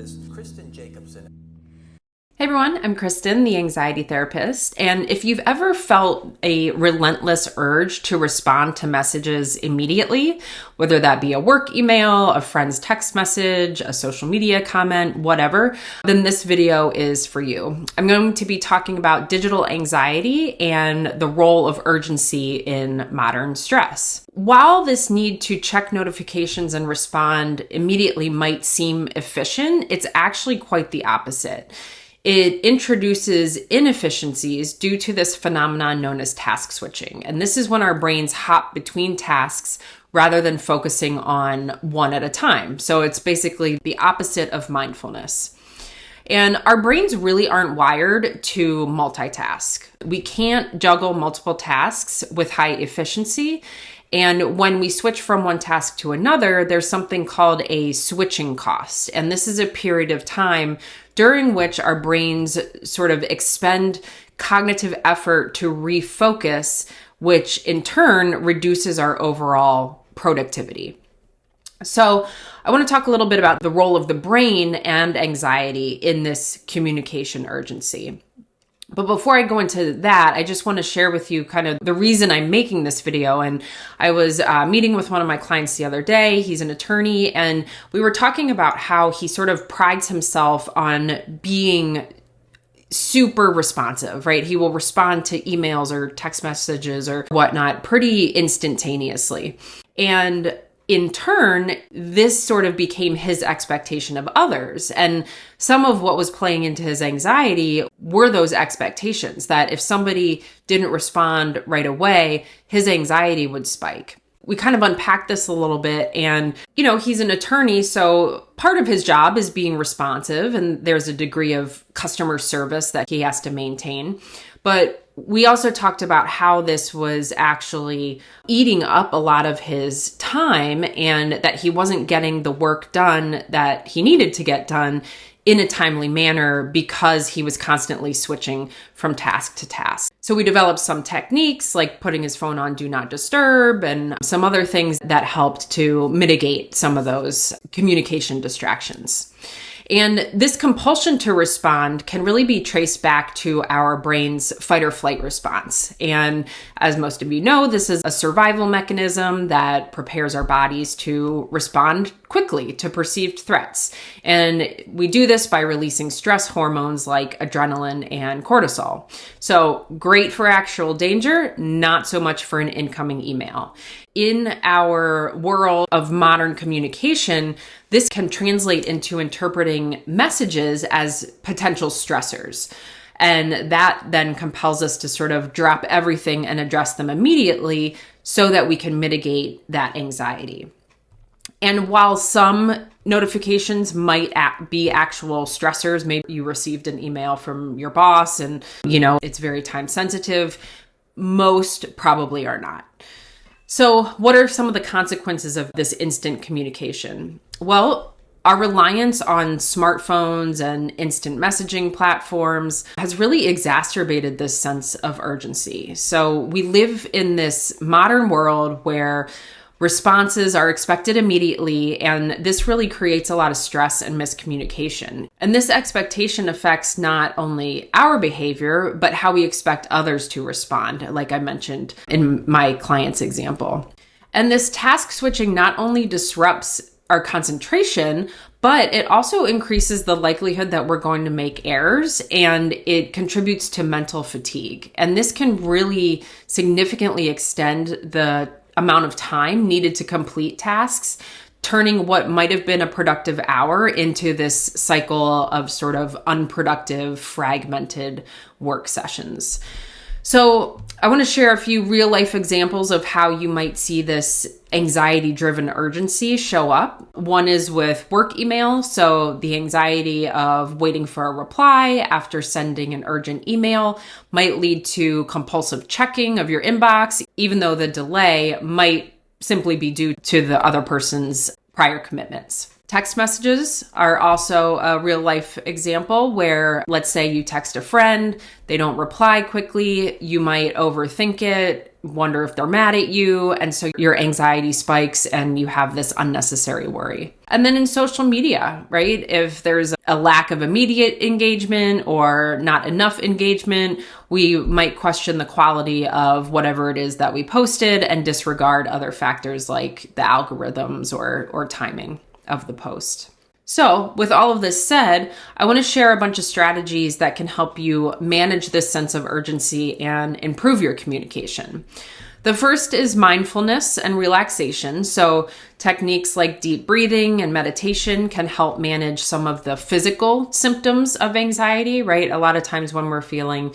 therapist Kristen Jacobson. Hey everyone, I'm Kristen, the anxiety therapist, and if you've ever felt a relentless urge to respond to messages immediately, whether that be a work email, a friend's text message, a social media comment, whatever, then this video is for you. I'm going to be talking about digital anxiety and the role of urgency in modern stress. While this need to check notifications and respond immediately might seem efficient, it's actually quite the opposite. It introduces inefficiencies due to this phenomenon known as task switching. And this is when our brains hop between tasks rather than focusing on one at a time. So it's basically the opposite of mindfulness. And our brains really aren't wired to multitask. We can't juggle multiple tasks with high efficiency. And when we switch from one task to another, there's something called a switching cost. And this is a period of time during which our brains sort of expend cognitive effort to refocus, which in turn reduces our overall productivity. So I want to talk a little bit about the role of the brain and anxiety in this communication urgency. But before I go into that, I just want to share with you kind of the reason I'm making this video. And I was meeting with one of my clients the other day. He's an attorney, and we were talking about how he sort of prides himself on being super responsive, right? He will respond to emails or text messages or whatnot pretty instantaneously. And in turn, this sort of became his expectation of others. And some of what was playing into his anxiety were those expectations that if somebody didn't respond right away, his anxiety would spike. We kind of unpacked this a little bit, and, he's an attorney, so part of his job is being responsive, and there's a degree of customer service that he has to maintain. But we also talked about how this was actually eating up a lot of his time and that he wasn't getting the work done that he needed to get done in a timely manner because he was constantly switching from task to task. So we developed some techniques like putting his phone on Do Not Disturb and some other things that helped to mitigate some of those communication distractions. And this compulsion to respond can really be traced back to our brain's fight or flight response. And as most of you know, this is a survival mechanism that prepares our bodies to respond quickly to perceived threats. And we do this by releasing stress hormones like adrenaline and cortisol. So great for actual danger, not so much for an incoming email. In our world of modern communication, this can translate into interpreting messages as potential stressors. And that then compels us to sort of drop everything and address them immediately so that we can mitigate that anxiety. And while some notifications might be actual stressors, maybe you received an email from your boss and, it's very time sensitive, most probably are not. So what are some of the consequences of this instant communication? Well, our reliance on smartphones and instant messaging platforms has really exacerbated this sense of urgency. So we live in this modern world where responses are expected immediately, and this really creates a lot of stress and miscommunication. And this expectation affects not only our behavior, but how we expect others to respond, like I mentioned in my client's example. And this task switching not only disrupts our concentration, but it also increases the likelihood that we're going to make errors, and it contributes to mental fatigue. And this can really significantly extend the amount of time needed to complete tasks, turning what might have been a productive hour into this cycle of sort of unproductive, fragmented work sessions. So I want to share a few real life examples of how you might see this anxiety-driven urgency show up. One is with work email. So the anxiety of waiting for a reply after sending an urgent email might lead to compulsive checking of your inbox, even though the delay might simply be due to the other person's prior commitments. Text messages are also a real life example where, let's say you text a friend, they don't reply quickly, you might overthink it, wonder if they're mad at you, and so your anxiety spikes and you have this unnecessary worry. And then in social media, right? If there's a lack of immediate engagement or not enough engagement, we might question the quality of whatever it is that we posted and disregard other factors like the algorithms or timing of the post. So with all of this said, I want to share a bunch of strategies that can help you manage this sense of urgency and improve your communication. The first is mindfulness and relaxation. So techniques like deep breathing and meditation can help manage some of the physical symptoms of anxiety, right? A lot of times when we're feeling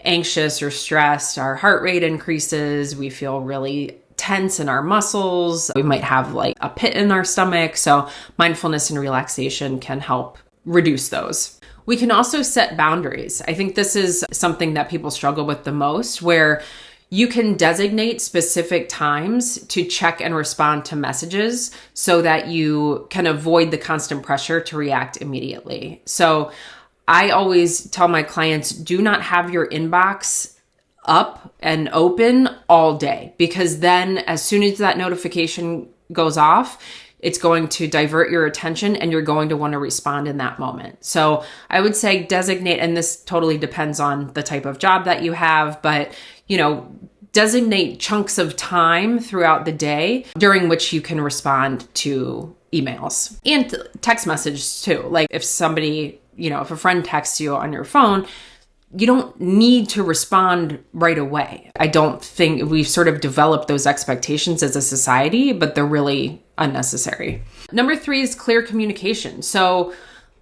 anxious or stressed, our heart rate increases, we feel really tense in our muscles. We might have like a pit in our stomach. So mindfulness and relaxation can help reduce those. We can also set boundaries. I think this is something that people struggle with the most, where you can designate specific times to check and respond to messages so that you can avoid the constant pressure to react immediately. So I always tell my clients, do not have your inbox up and open all day, because then as soon as that notification goes off, it's going to divert your attention and you're going to want to respond in that moment. So I would say designate, and this totally depends on the type of job that you have, but designate chunks of time throughout the day during which you can respond to emails and text messages too. Like if somebody, if a friend texts you on your phone, you don't need to respond right away. I don't think we've sort of developed those expectations as a society, but they're really unnecessary. Number 3 is clear communication. So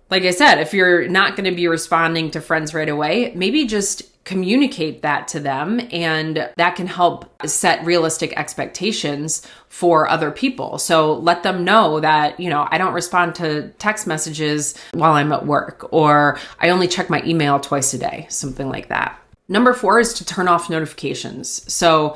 like I said, if you're not going to be responding to friends right away, maybe just communicate that to them, and that can help set realistic expectations for other people. So let them know that, I don't respond to text messages while I'm at work, or I only check my email twice a day, something like that. Number 4 is to turn off notifications. So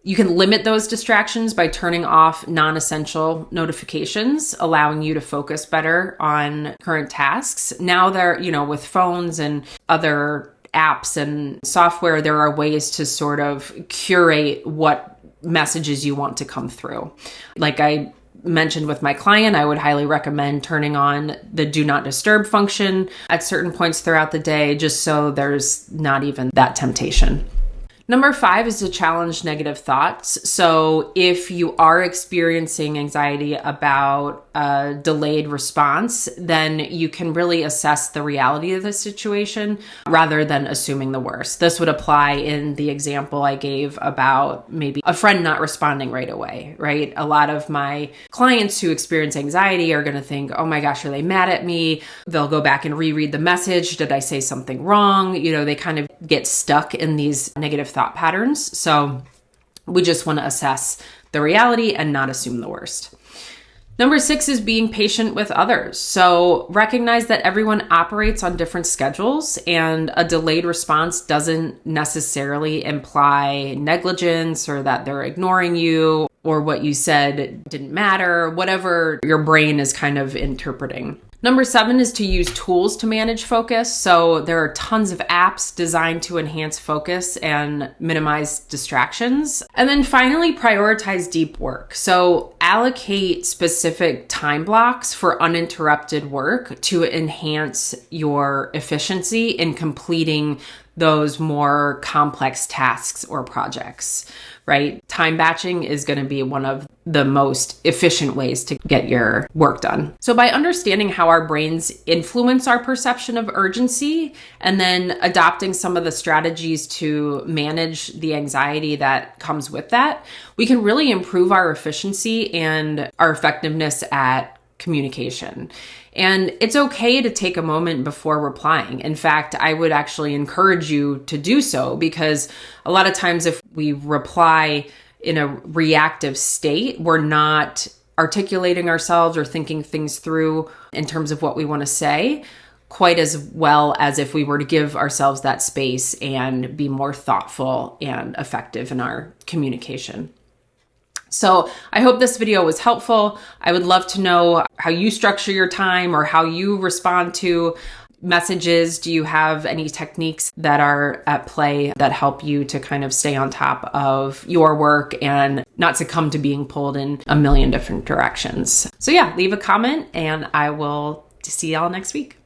you can limit those distractions by turning off non-essential notifications, allowing you to focus better on current tasks. Now there, with phones and other apps and software, there are ways to sort of curate what messages you want to come through. Like I mentioned with my client, I would highly recommend turning on the do not disturb function at certain points throughout the day, just so there's not even that temptation. Number 5 is to challenge negative thoughts. So if you are experiencing anxiety about a delayed response, then you can really assess the reality of the situation rather than assuming the worst. This would apply in the example I gave about maybe a friend not responding right away, right? A lot of my clients who experience anxiety are going to think, oh my gosh, are they mad at me? They'll go back and reread the message. Did I say something wrong? They kind of get stuck in these negative thought patterns. So we just want to assess the reality and not assume the worst. Number 6 is being patient with others. So recognize that everyone operates on different schedules, and a delayed response doesn't necessarily imply negligence or that they're ignoring you or what you said didn't matter, whatever your brain is kind of interpreting. Number 7 is to use tools to manage focus. So there are tons of apps designed to enhance focus and minimize distractions. And then finally, prioritize deep work. So allocate specific time blocks for uninterrupted work to enhance your efficiency in completing those more complex tasks or projects, right? Time batching is going to be one of the most efficient ways to get your work done. So by understanding how our brains influence our perception of urgency and then adopting some of the strategies to manage the anxiety that comes with that, we can really improve our efficiency and our effectiveness at communication. And it's okay to take a moment before replying. In fact, I would actually encourage you to do so, because a lot of times if we reply in a reactive state, we're not articulating ourselves or thinking things through in terms of what we want to say quite as well as if we were to give ourselves that space and be more thoughtful and effective in our communication. So I hope this video was helpful. I would love to know how you structure your time or how you respond to messages. Do you have any techniques that are at play that help you to kind of stay on top of your work and not succumb to being pulled in a million different directions? So yeah, leave a comment and I will see y'all next week.